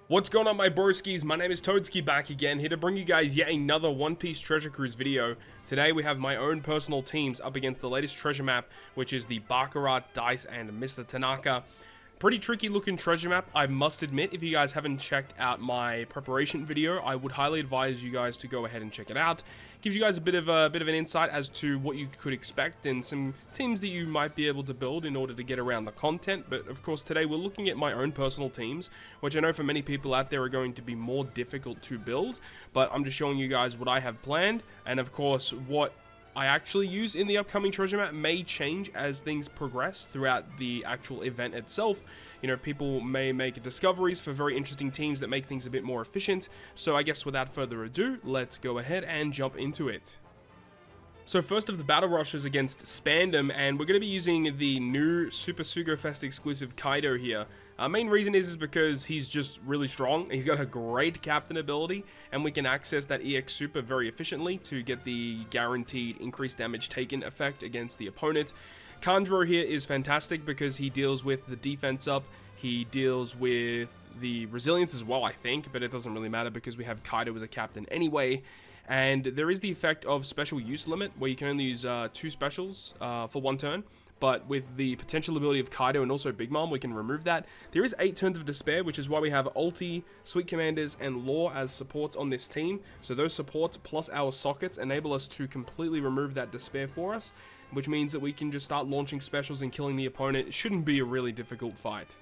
What's going on, my broskiis? My name is Toadskii, back again, here to bring you guys yet another One Piece Treasure Cruise video. Today we have my own personal teams up against the latest treasure map, which is the Baccarat, Dice, and Mr. Tanaka. Pretty tricky looking treasure map, I must admit. If you guys haven't checked out my preparation video, I would highly advise you guys to go ahead and check it out. Gives you guys a bit of an insight as to what you could expect and some teams that you might be able to build in order to get around the content. But of course today we're looking at my own personal teams, which I know for many people out there are going to be more difficult to build, but I'm just showing you guys what I have planned, and of course what I actually use in the upcoming treasure map may change as things progress throughout the actual event itself. You know, people may make discoveries for very interesting teams that make things a bit more efficient. So I guess without further ado, let's go ahead and jump into it. So first of the battle rushes against Spandam, and we're going to be using the new Super Sugo Fest exclusive Kaido here. Main reason is because he's just really strong. He's got a great captain ability, and we can access that EX Super very efficiently to get the guaranteed increased damage taken effect against the opponent. Kanjuro here is fantastic because he deals with the defense up, he deals with the resilience as well, I think, but it doesn't really matter because we have Kaido as a captain anyway. And there is the effect of special use limit, where you can only use 2 specials for 1 turn. But with the potential ability of Kaido and also Big Mom, we can remove that. There is 8 turns of despair, which is why we have Ulti, Sweet Commanders, and Law as supports on this team. So those supports plus our sockets enable us to completely remove that despair for us, which means that we can just start launching specials and killing the opponent. It shouldn't be a really difficult fight.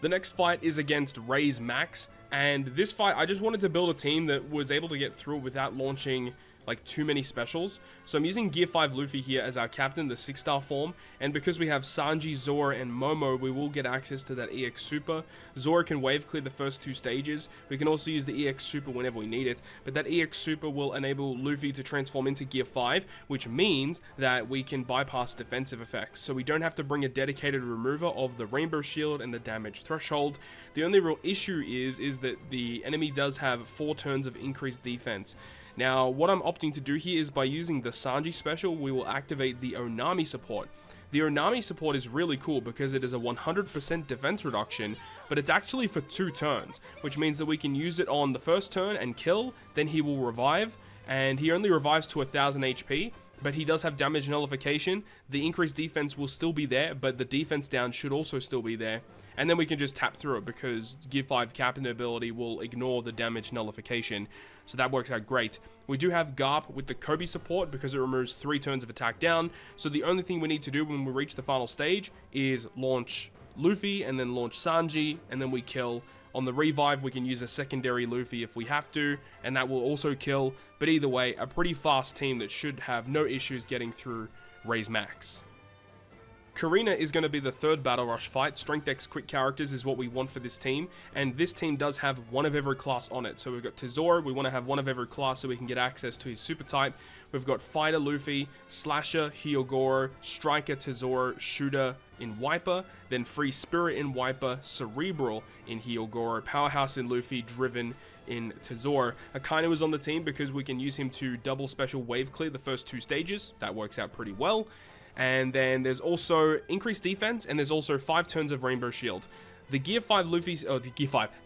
The next fight is against Ray's Max, and this fight I just wanted to build a team that was able to get through without launching like too many specials. So I'm using Gear 5 Luffy here as our captain, the 6-star form, and because we have Sanji, Zoro, and Momo, we will get access to that EX Super. Zoro can wave clear the first 2 stages. We can also use the EX Super whenever we need it, but that EX Super will enable Luffy to transform into Gear 5, which means that we can bypass defensive effects, so we don't have to bring a dedicated remover of the Rainbow Shield and the damage threshold. The only real issue is that the enemy does have 4 turns of increased defense. Now, what I'm opting to do here is by using the Sanji special, we will activate the Onami support. The Onami support is really cool because it is a 100% defense reduction, but it's actually for 2 turns, which means that we can use it on the first turn and kill, then he will revive, and he only revives to 1000 HP, but he does have damage nullification. The increased defense will still be there, but the defense down should also still be there. And then we can just tap through it because Gear 5 captain ability will ignore the damage nullification. So that works out great. We do have Garp with the Kobe support because it removes 3 turns of attack down. So the only thing we need to do when we reach the final stage is launch Luffy and then launch Sanji, and then we kill. On the revive, we can use a secondary Luffy if we have to, and that will also kill. But either way, a pretty fast team that should have no issues getting through Ray's Max. Carina is going to be the 3rd battle rush fight. Strength X quick characters is what we want for this team, and this team does have one of every class on it. So we've got Tesoro, we want to have one of every class so we can get access to his super type. We've got Fighter Luffy, Slasher, Hyogoro, Striker, Tesoro, Shooter in Wiper, then Free Spirit in Wiper, Cerebral in Hyogoro, Powerhouse in Luffy, Driven in Tesoro. Akainu is on the team because we can use him to double special wave clear the first 2 stages. That works out pretty well. And then there's also increased defense, and there's also 5 turns of Rainbow Shield. The Gear 5 Luffy,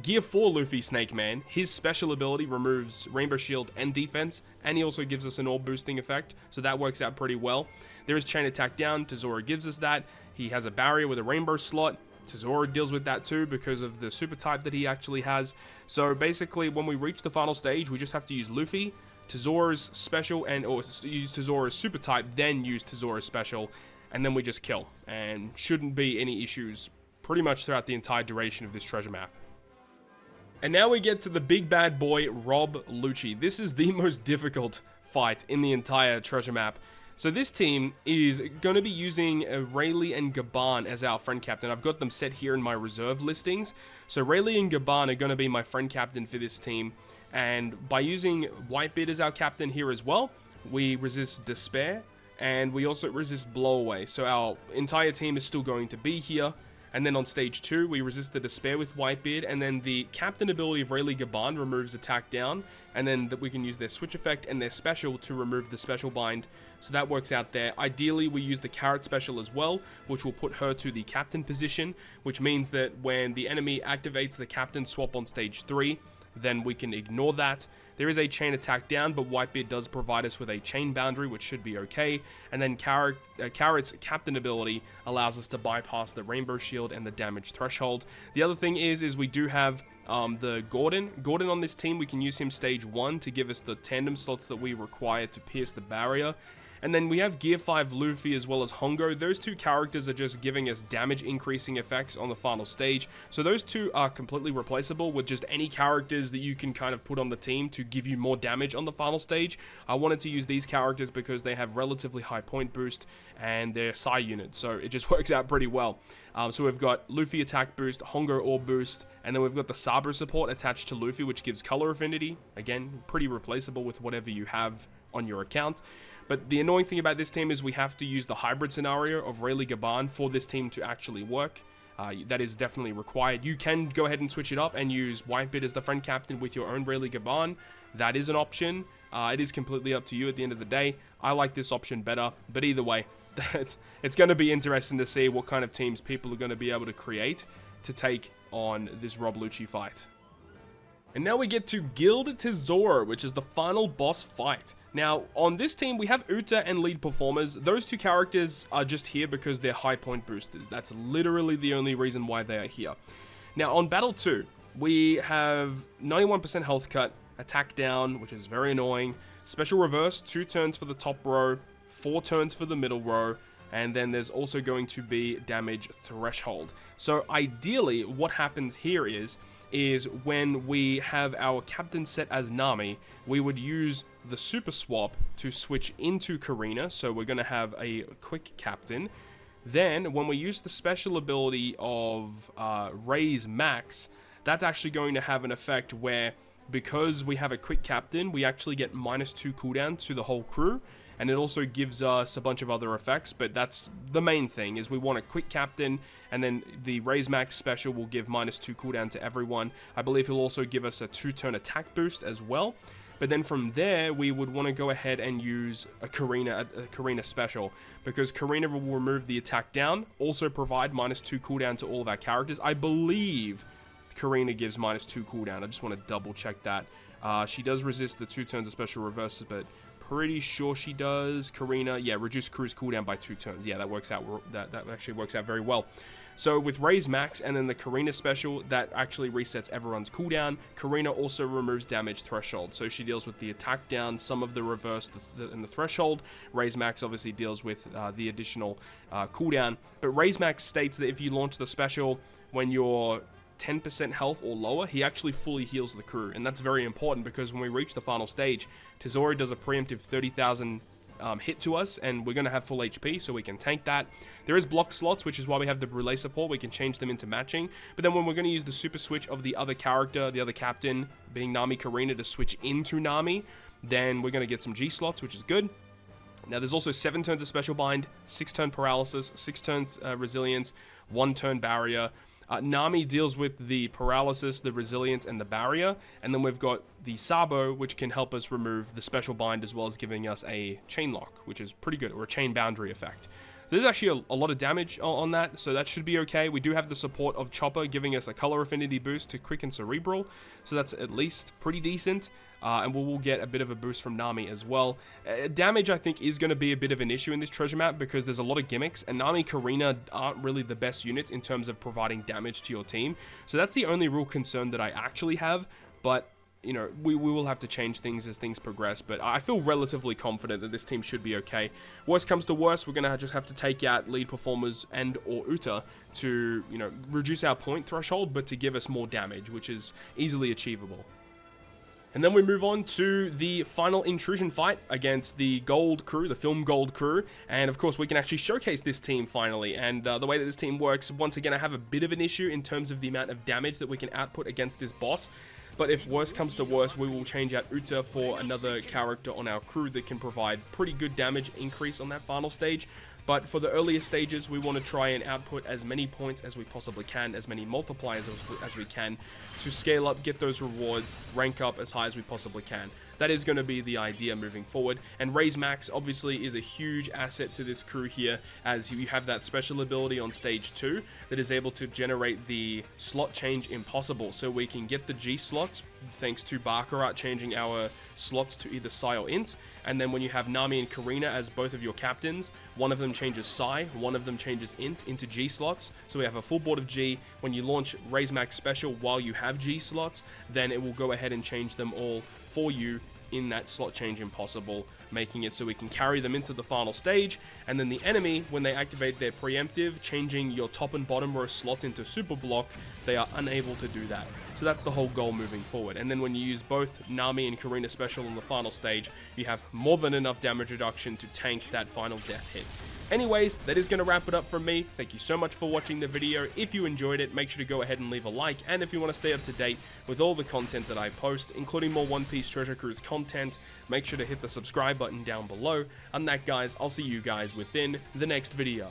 Gear 4 Luffy Snake Man, his special ability removes Rainbow Shield and defense, and he also gives us an orb boosting effect, so that works out pretty well. There is Chain Attack down, Tesoro gives us that. He has a barrier with a rainbow slot. Tesoro deals with that too because of the super type that he actually has. So basically, when we reach the final stage, we just have to use Luffy, Tesoro's special, or use Tesoro's super type, then use Tesoro's special, and then we just kill. And shouldn't be any issues pretty much throughout the entire duration of this treasure map. And now we get to the big bad boy, Rob Lucci. This is the most difficult fight in the entire treasure map. So this team is going to be using Rayleigh and Gaban as our friend captain. I've got them set here in my reserve listings. So Rayleigh and Gaban are going to be my friend captain for this team. And by using Whitebeard as our captain here as well, we resist Despair, and we also resist Blowaway. So our entire team is still going to be here, And then on stage 2, we resist the Despair with Whitebeard, and then the Captain ability of Rayleigh Gaban removes attack down, and then we can use their switch effect and their special to remove the special bind. So that works out there. Ideally, we use the Carrot special as well, which will put her to the Captain position, which means that when the enemy activates the Captain swap on stage 3, then we can ignore that. There is a chain attack down, but Whitebeard does provide us with a chain boundary, which should be okay. And then Carrot's Captain ability allows us to bypass the Rainbow Shield and the damage threshold. The other thing is we do have the Gordon. Gordon on this team, we can use him stage 1 to give us the tandem slots that we require to pierce the barrier. And then we have Gear 5 Luffy as well as Hongo. Those two characters are just giving us damage increasing effects on the final stage. So those two are completely replaceable with just any characters that you can kind of put on the team to give you more damage on the final stage. I wanted to use these characters because they have relatively high point boost and they're Psi units, so it just works out pretty well. So we've got Luffy attack boost, Hongo orb boost, and then we've got the Sabre support attached to Luffy, which gives color affinity. Again, pretty replaceable with whatever you have on your account. But the annoying thing about this team is we have to use the hybrid scenario of Rayleigh Gaban for this team to actually work. That is definitely required. You can go ahead and switch it up and use Whitebeard as the friend captain with your own Rayleigh Gaban. That is an option. It is completely up to you at the end of the day. I like this option better, but either way, it's going to be interesting to see what kind of teams people are going to be able to create to take on this Rob Lucci fight. And now we get to Guild Tesoro, which is the final boss fight. Now, on this team, we have Uta and lead performers. Those two characters are just here because they're high point boosters. That's literally the only reason why they are here. Now, on Battle 2, we have 91% health cut, attack down, which is very annoying, special reverse, 2 turns for the top row, 4 turns for the middle row, and then there's also going to be damage threshold. So ideally, what happens here is when we have our captain set as Nami, we would use the super swap to switch into Carina, so we're going to have a quick captain. Then, when we use the special ability of Raise Max, that's actually going to have an effect where, because we have a quick captain, we actually get -2 cooldown to the whole crew. And it also gives us a bunch of other effects, but that's the main thing, is we want a quick captain, and then the Raise Max special will give -2 cooldown to everyone. I believe he'll also give us a 2-turn attack boost as well. But then from there, we would want to go ahead and use a Carina special, because Carina will remove the attack down, also provide -2 cooldown to all of our characters. I believe Carina gives -2 cooldown. I just want to double check that. She does resist the 2 turns of special reverses, but pretty sure she does. Carina, yeah, reduce crew's cooldown by 2 turns. Yeah, that works out. That actually works out very well. So with Raise Max and then the Carina special, that actually resets everyone's cooldown. Carina also removes damage threshold, so she deals with the attack down, some of the reverse, and the threshold. Raise Max obviously deals with the additional cooldown. But Raise Max states that if you launch the special when you're 10% health or lower, he actually fully heals the crew, and that's very important because when we reach the final stage, Tesoro does a preemptive 30,000 hit to us, and we're going to have full HP, so we can tank that. There is block slots, which is why we have the Brûlé support. We can change them into matching, but then when we're going to use the super switch of the other character, the other captain, being Nami Carina, to switch into Nami, then we're going to get some G slots, which is good. Now, there's also 7 turns of special bind, 6 turn paralysis, 6 turn resilience, 1 turn barrier. Nami deals with the paralysis, the resilience, and the barrier. And then we've got the Sabo, which can help us remove the special bind as well as giving us a chain lock, which is pretty good, or a chain boundary effect. There's actually a lot of damage on that, so that should be okay. We do have the support of Chopper giving us a color affinity boost to Quick and Cerebral, so that's at least pretty decent. And we'll get a bit of a boost from Nami as well. Damage, I think, is going to be a bit of an issue in this treasure map because there's a lot of gimmicks, and Nami Carina aren't really the best units in terms of providing damage to your team. So that's the only real concern that I actually have, but you know, we will have to change things as things progress, but I feel relatively confident that this team should be okay. Worst comes to worst, we're going to just have to take out lead performers and or Uta to, you know, reduce our point threshold, but to give us more damage, which is easily achievable. And then we move on to the final intrusion fight against the Gold crew, the Film Gold crew. And of course, we can actually showcase this team finally. And the way that this team works, once again, I have a bit of an issue in terms of the amount of damage that we can output against this boss. But if worse comes to worse, we will change out Uta for another character on our crew that can provide pretty good damage increase on that final stage. But for the earlier stages, we want to try and output as many points as we possibly can, as many multipliers as we can, to scale up, get those rewards, rank up as high as we possibly can. That is going to be the idea moving forward. And Raise Max obviously is a huge asset to this crew here, as you have that special ability on stage 2 that is able to generate the slot change impossible. So we can get the G slots thanks to Baccarat changing our slots to either Psi or Int. And then when you have Nami and Carina as both of your captains, one of them changes Psi, one of them changes Int into G slots. So we have a full board of G. When you launch Raise Max Special while you have G slots, then it will go ahead and change them all for you in that slot change impossible, making it so we can carry them into the final stage. And then the enemy, when they activate their preemptive, changing your top and bottom row slots into super block, they are unable to do that. So that's the whole goal moving forward. And then when you use both Nami and Karina special on the final stage, you have more than enough damage reduction to tank that final death hit. Anyways, that is going to wrap it up from me. Thank you so much for watching the video. If you enjoyed it, make sure to go ahead and leave a like. And if you want to stay up to date with all the content that I post, including more One Piece Treasure Cruise content, make sure to hit the subscribe button down below. And that, guys, I'll see you guys within the next video.